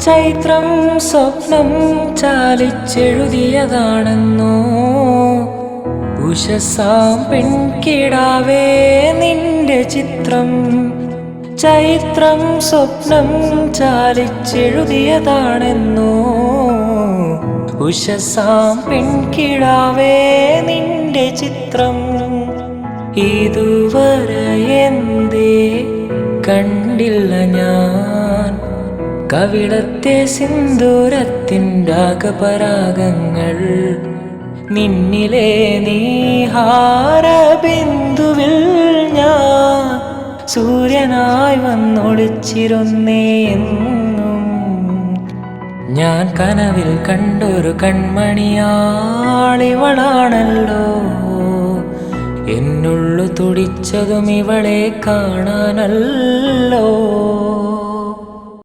ചൈത്രം സ്വപ്നം ചാലിച്ചെഴുതിയതാണെന്നോ ഉഷസാം പെൺകിടാവേ നിന്റെ ചിത്രം. ചൈത്രം സ്വപ്നം ചാലിച്ചെഴുതിയതാണെന്നോ ഉഷസാം പെൺകിടാവേ നിന്റെ ചിത്രം. ഇതുവരെ എന്തേ കണ്ടില്ല ഞാൻ കവിളത്തെ സിന്ദൂരത്തിൻ്റെ അകപരാഗങ്ങൾ. നിന്നിലെ നീഹാരബിന്ദുവിൽ ഞാൻ സൂര്യനായി വന്നൊളിച്ചിരുന്നേ എന്നും. ഞാൻ കനവിൽ കണ്ടൊരു കൺമണിയാളിവളാണല്ലോ. എന്നുള്ളു തുടിച്ചതും ഇവളെ കാണാനല്ലോ.